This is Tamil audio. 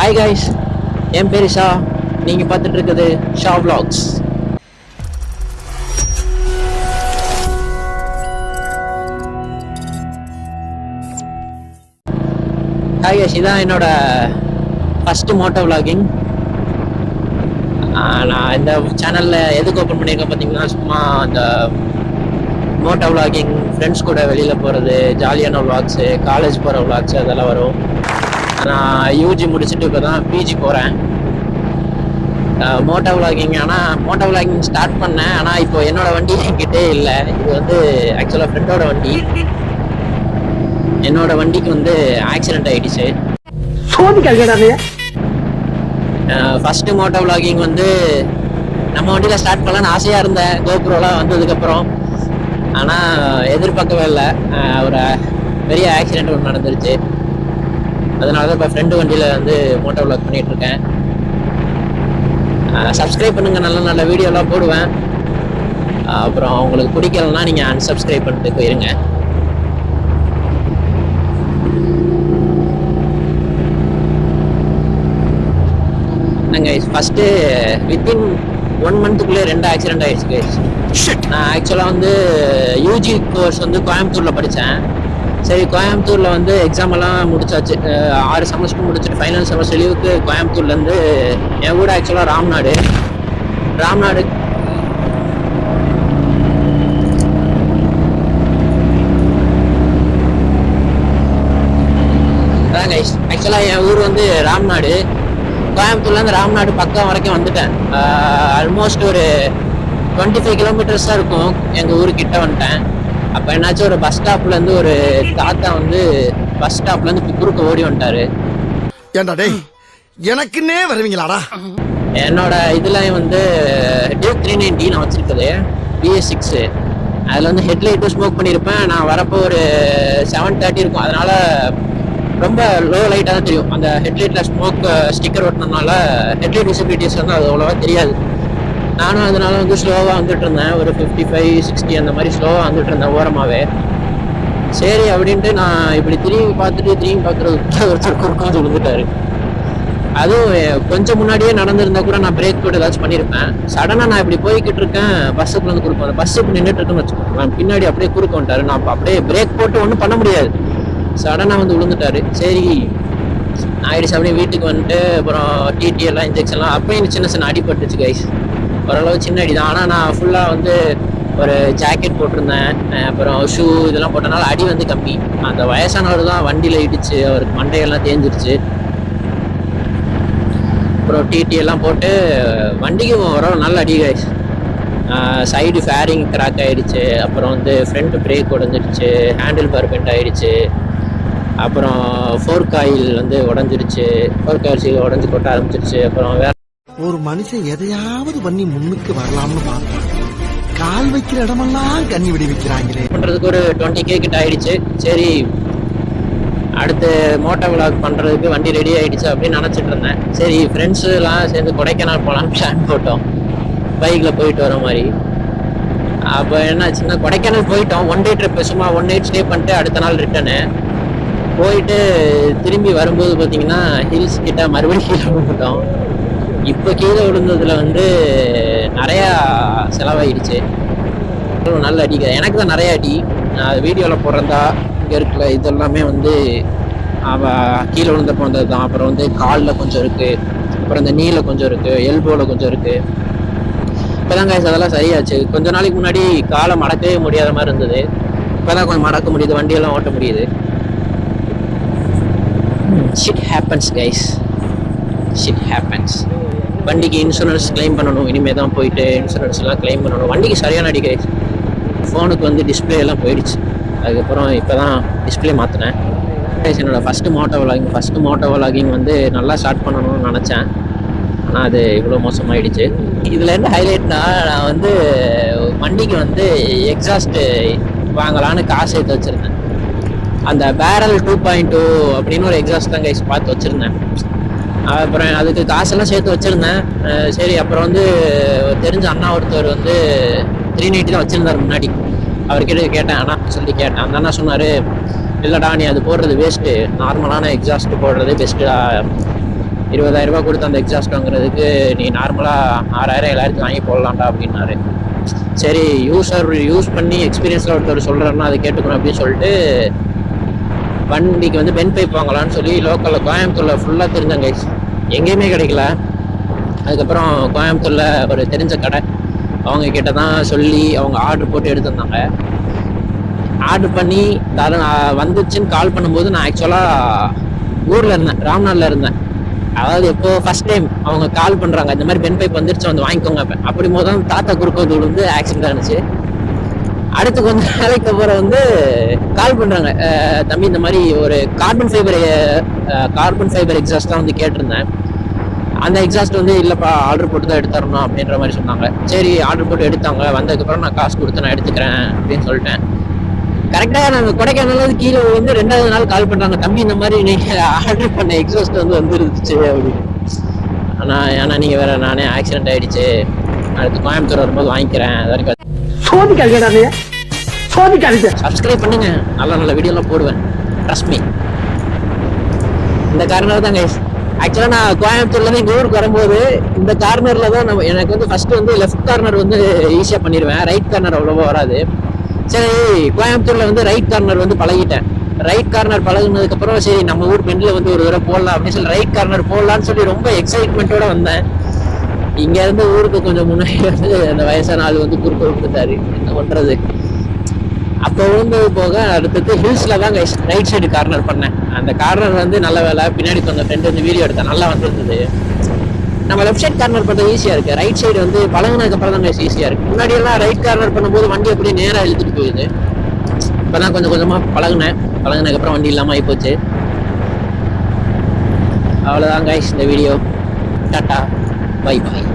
ஹாய் காய்ஸ், என் பேர் ஷா. நீங்கள் பார்த்துட்டு இருக்குது ஷா vlogs. ஹாய் காய்ஸ், இதான் என்னோட ஃபஸ்ட்டு மோட்டோ vlogging. நான் இந்த சேனலில் எதுக்கு ஓப்பன் பண்ணியிருக்கேன் பார்த்தீங்கன்னா, சும்மா அந்த மோட்டோ vlogging, ஃப்ரெண்ட்ஸ் கூட வெளியில் போகிறது, ஜாலியான vlogs, காலேஜ் போகிற vlogs அதெல்லாம் வரும். நான் யூஜி முடிச்சுட்டு இப்போ தான் பிஜி போகிறேன். மோட்டோ vlogging, ஆனால் மோட்டோ vlogging ஸ்டார்ட் பண்ணேன். ஆனால் இப்போ என்னோட வண்டி என்கிட்டே இல்லை. இது வந்து ஆக்சுவலாக ஃப்ரெண்டோட வண்டி. என்னோட வண்டிக்கு வந்து ஆக்சிடென்ட் ஆகிடுச்சு. ஃபஸ்ட்டு மோட்டோ vlogging வந்து நம்ம வண்டியில் ஸ்டார்ட் பண்ணலான்னு ஆசையாக இருந்தேன் கோப்ரோலாம் வந்ததுக்கப்புறம். ஆனால் எதிர்பார்க்கவே இல்லை, ஒரு பெரிய ஆக்சிடென்ட் ஒன்று நடந்துருச்சு. அதனால தான் இப்போ ஃப்ரெண்டு வண்டியில் வந்து மோட்டோ vlog பண்ணிகிட்ருக்கேன். சப்ஸ்கிரைப் பண்ணுங்கள், நல்ல நல்ல வீடியோலாம் போடுவேன். அப்புறம் உங்களுக்கு பிடிக்கலன்னா நீங்கள் அன்சப்ஸ்கிரைப் பண்ணிட்டு போயிருங்க. கைஸ், ஃபஸ்ட்டு வித்தின் 1 மந்த்துக்குள்ளே 2 ஆக்சிடென்ட் ஆகிடுச்சு கைஸ். நான் ஆக்சுவலாக வந்து யூஜி கோர்ஸ் வந்து கோயம்புத்தூரில் படித்தேன். சரி, கோயம்புத்தூரில் வந்து எக்ஸாம் எல்லாம் முடிச்சாச்சு. 6 செமஸ்டர் முடிச்சுட்டு ஃபைனல் செமஸ்டர் லீவுக்கு கோயம்புத்தூர்லேருந்து என் கூட ஆக்சுவலாக ராம்நாடு அதான் கைஸ். ஆக்சுவலாக என் ஊர் வந்து ராம்நாடு. கோயம்புத்தூர்லேருந்து ராம்நாடு பக்கம் வரைக்கும் வந்துட்டேன். ஆல்மோஸ்ட் ஒரு 25 கிலோமீட்டர்ஸ் தான் இருக்கும் எங்கள் ஊருக்கிட்ட வந்துட்டேன். அப்போ என்னாச்சும், ஒரு பஸ் ஸ்டாப்லேருந்து ஒரு தாத்தா வந்து பஸ் ஸ்டாப்லேருந்து குறுக்க ஓடி வந்துட்டாரு. ஏண்டா டேய், எனக்குன்னே வருவீங்களாடா? என்னோட இதில் வந்து டியூக் 390 நான் வச்சுருக்குது, BS6. அதில் வந்து ஹெட்லைட்டும் ஸ்மோக் பண்ணியிருப்பேன். நான் வரப்போ ஒரு 7:30 இருக்கும். அதனால் ரொம்ப லோ லைட்டாக தான் தெரியும். அந்த ஹெட்லைட்டில் ஸ்மோக் ஸ்டிக்கர் ஒட்டினதுனால ஹெட்லைட் விசிபிலிட்டிஸ் வந்து அது அவ்வளோவா தெரியாது. நானும் அதனால வந்து ஸ்லோவாக வந்துட்டு இருந்தேன். ஒரு 55-60 அந்த மாதிரி ஸ்லோவாக வந்துட்டு இருந்தேன் ஓரமாகவே. சரி அப்படின்ட்டு நான் இப்படி திரும்பி பார்க்குறதுக்குள்ள ஒருத்தர் குறுக்காது விழுந்துட்டாரு. அதுவும் கொஞ்சம் முன்னாடியே நடந்திருந்தா கூட நான் பிரேக் போட்டு ஏதாச்சும் பண்ணியிருப்பேன். சடனாக நான் இப்படி போய்கிட்டு இருக்கேன், பஸ்ஸுக்குள்ள வந்து குறுக்க வந்து பஸ் இப்போ நின்றுட்டு இருக்குன்னு வச்சுக்கோங்க. பின்னாடி அப்படியே குறுக்க வந்துட்டாரு. நான் அப்படியே பிரேக் போட்டு ஒன்றும் பண்ண முடியாது, சடனாக வந்து விழுந்துட்டாரு. சரி ஆயிடுச்சு. அப்படியே வீட்டுக்கு வந்துட்டு அப்புறம் டிடி எல்லாம் இன்ஜெக்ஷன்லாம், அப்பயும் சின்ன சின்ன அடிபட்டுச்சு கைஸ். ஓரளவு சின்ன அடி தான். ஆனால் நான் ஃபுல்லாக வந்து ஒரு ஜாக்கெட் போட்டிருந்தேன், அப்புறம் ஷூ இதெல்லாம் போட்டனால அடி வந்து கம்மி. அந்த வயசானவர் தான் வண்டியில் இடிச்சு, அவருக்கு மண்டையெல்லாம் தேஞ்சிருச்சு. அப்புறம் டிடி எல்லாம் போட்டு வண்டிக்கு ஓரளவு நல்ல அடி கைஸ். சைடு ஃபேரிங் கிராக் ஆகிடுச்சு. அப்புறம் வந்து ஃப்ரண்ட் பிரேக் உடஞ்சிடுச்சு, ஹேண்டில் பார் பெண்ட் ஆகிடுச்சு. அப்புறம் ஃபோர்க் ஆயில் வந்து உடஞ்சிருச்சு, ஃபோர்க் ஆயில் சீல் உடஞ்சி கொட்ட ஆரம்பிச்சிருச்சு. அப்புறம் வேற ஒரு மனுஷன் எதையாவது பண்ணி முன்னுக்கு வரலாம்னு பார்த்தா கால் வைக்கிற இடமெல்லாம் கண்ணி விடி வைக்கிறாங்களே. பண்ணுறதுக்கு ஒரு 20K கிட்ட ஆயிடுச்சு. சரி, அடுத்து மோட்டோ vlog பண்ணுறதுக்கு வண்டி ரெடி ஆகிடுச்சு அப்படின்னு நினச்சிட்டு இருந்தேன். சரி, ஃப்ரெண்ட்ஸுலாம் சேர்ந்து கொடைக்கானல் போகலான்னு பிளான் போட்டோம், பைக்கில் போயிட்டு வர மாதிரி. அப்போ என்னாச்சுன்னா, கொடைக்கானல் போயிட்டோம். 1 டே ட்ரிப்பு, சும்மா 1 நைட் ஸ்டே பண்ணிட்டு அடுத்த நாள் ரிட்டனு போயிட்டு திரும்பி வரும்போது பார்த்தீங்கன்னா ஹில்ஸ் கிட்ட மறுபடியும் கீழே விழுந்துட்டோம். இப்போ கீழே விழுந்ததில் வந்து நிறையா செலவாயிடுச்சு. நல்ல அடி, எனக்கு தான் நிறைய அடி. நான் வீடியோவில் போடுறதா இங்கே இருக்கல, இதெல்லாமே வந்து கீழே விழுந்தப்போ வந்தது தான். அப்புறம் வந்து காலில் கொஞ்சம் இருக்குது, அப்புறம் இந்த நீல கொஞ்சம் இருக்குது, எல்போவில் கொஞ்சம் இருக்குது. இப்போ தான் கைஸ் அதெல்லாம் சரியாச்சு. கொஞ்ச நாளைக்கு முன்னாடி காலை மடக்கவே முடியாத மாதிரி இருந்தது. இப்போ தான் கொஞ்சம் மடக்க முடியுது, வண்டியெல்லாம் ஓட்ட முடியுது. shit happens guys, shit happens. வண்டிக்கு இன்சூரன்ஸ் கிளைம் பண்ணணும். இனிமேல் தான் போயிட்டு இன்சூரன்ஸ்லாம் கிளைம் பண்ணணும். வண்டிக்கு சரியான அடி கைஸ். ஃபோனுக்கு வந்து டிஸ்பிளே எல்லாம் போயிடுச்சு. அதுக்கப்புறம் இப்போ தான் டிஸ்பிளே மாற்றினேன். என்னோடய ஃபஸ்ட்டு மோட்டோ vlogging வந்து நல்லா ஸ்டார்ட் பண்ணணும்னு நினச்சேன். ஆனால் அது இவ்வளோ மோசமாகிடுச்சு. இதில் என்ன ஹைலைட்னா, நான் வந்து வண்டிக்கு வந்து எக்ஸாஸ்ட்டு வாங்கலான்னு காசு எடுத்து வச்சுருந்தேன். அந்த பேரல் 2.2 அப்படின்னு ஒரு எக்ஸாஸ்ட் தான் கைஸ் பார்த்து வச்சுருந்தேன். அப்புறம் அதுக்கு காசெல்லாம் சேர்த்து வச்சுருந்தேன். சரி, அப்புறம் வந்து தெரிஞ்ச அண்ணா ஒருத்தர் வந்து 390 தான் வச்சுருந்தார் முன்னாடி. அவர்கிட்ட கேட்டேன், அண்ணா சொல்லி கேட்டேன். அந்த அண்ணா சொன்னார், இல்லைடா நீ அது போடுறது வேஸ்ட்டு, நார்மலான எக்ஸாஸ்ட் போடுறது பெஸ்ட்டுடா, 20,000 ரூபாய் கொடுத்து அந்த எக்ஸாஸ்ட் வாங்குறதுக்கு நீ நார்மலாக 6,000 7,000 வாங்கி போடலாம்டா அப்படின்னாரு. சரி யூஸ் பண்ணி எக்ஸ்பீரியன்ஸில் ஒருத்தர் சொல்கிறேன்னா அதை கேட்டுக்கணும் அப்படின்னு சொல்லிட்டு வண்டிக்கு வந்து பென் பைப் வாங்கலான்னு சொல்லி லோக்கலில் கோயம்புத்தூரில் ஃபுல்லாக தெரிஞ்சங்க, எங்கேயுமே கிடைக்கல. அதுக்கப்புறம் கோயம்புத்தூரில் ஒரு தெரிஞ்ச கடை, அவங்க கிட்ட தான் சொல்லி அவங்க ஆர்டர் போட்டு எடுத்திருந்தாங்க. ஆர்டர் பண்ணி வந்துச்சுன்னு கால் பண்ணும்போது நான் ஆக்சுவலாக ஊரில் இருந்தேன், ராம்நாட்டில் இருந்தேன். அதாவது இப்போ ஃபர்ஸ்ட் டைம் அவங்க கால் பண்ணுறாங்க, இந்த மாதிரி பென் பைப் வந்துருச்சு வந்து வாங்கிக்கோங்க. அப்படி போது தான் தாத்தா குறுக்கோடு வந்து ஆக்சிடென்ட் ஆனிச்சு. அடுத்து கொஞ்சம் நாளைக்கு அப்புறம் வந்து கால் பண்ணுறாங்க, தம்பி இந்த மாதிரி ஒரு கார்பன் ஃபைபர் எக்ஸாஸ்ட் தான் வந்து கேட்டிருந்தேன். அந்த எக்ஸாஸ்ட் வந்து இல்லைப்பா ஆர்டர் போட்டு தான் எடுத்துறணும் அப்படின்ற மாதிரி சொன்னாங்க. சரி ஆர்டர் போட்டு எடுத்தாங்க. வந்ததுக்கப்புறம் நான் காசு கொடுத்து நான் எடுத்துக்கிறேன் அப்படின்னு சொல்லிட்டேன். கரெக்டாக நாங்கள் கொடைக்கானல் கீழே வந்து 2வது நாள் கால் பண்ணுறாங்க, தம்பி இந்த மாதிரி நீங்கள் ஆர்டர் பண்ண எக்ஸாஸ்ட் வந்து வந்துருந்துச்சு அப்படின்னு. ஆனால் நீங்கள் வேற நானே ஆக்சிடென்ட் ஆகிடுச்சு, அடுத்து கோயம்புத்தூர் வரும்போது வாங்கிக்கிறேன். அது வரைக்கும் சப்ஸ்கிரைப் பண்ணுங்க, நல்ல நல்ல வீடியோலாம் போடுவேன், ட்ரஸ்ட் மீ. இந்த காரணம் தான் கைஸ். ஆக்சுவலாக நான் கோயம்புத்தூர்லேருந்து எங்கள் ஊருக்கு வரும்போது இந்த கார்னரில் தான் எனக்கு வந்து ஃபஸ்ட்டு வந்து லெஃப்ட் கார்னர் வந்து ஈஸியாக பண்ணிடுவேன், ரைட் கார்னர் அவ்வளோவா வராது. சரி கோயம்புத்தூரில் வந்து ரைட் கார்னர் வந்து பழகிட்டேன். ரைட் கார்னர் பழகுனதுக்கப்புறம் சரி நம்ம ஊர் பெண்டில் வந்து ஒரு தடவை போடலாம் அப்படின்னு சொல்லி ரைட் கார்னர் போடலான்னு சொல்லி ரொம்ப எக்ஸைட்மெண்ட்டோட வந்தேன். இங்கேருந்து ஊருக்கு கொஞ்சம் முன்னாடி வந்து அந்த வயசான ஆள் வந்து குறுக்க கொடுத்தாரு, என்ன பண்ணுறது. அப்போ விழுந்தது போக அடுத்தது ஹில்ஸில் தான் ரைட் சைடு கார்னர் பண்ணேன். அந்த கார்னர் வந்து நல்ல வேலை, பின்னாடி கொஞ்சம் ஃப்ரெண்டு வந்து வீடியோ எடுத்தேன், நல்லா வந்துருந்தது. நம்ம லெஃப்ட் சைட் கார்னர் பண்ணுறது ஈஸியாக இருக்குது, ரைட் சைடு வந்து பழகுனதுக்கப்புறம் தான் ஈஸியாக இருக்குது. முன்னாடியெல்லாம் ரைட் கார்னர் பண்ணும்போது வண்டி அப்படியே நேராக இழுத்துட்டு போயிடுது. இப்போ தான் கொஞ்சம் கொஞ்சமாக பழகுனதுக்கப்புறம் வண்டி இல்லாமல் ஆகிப்போச்சு. அவ்வளோதான் கைஸ் இந்த வீடியோ. Tata, bye bye.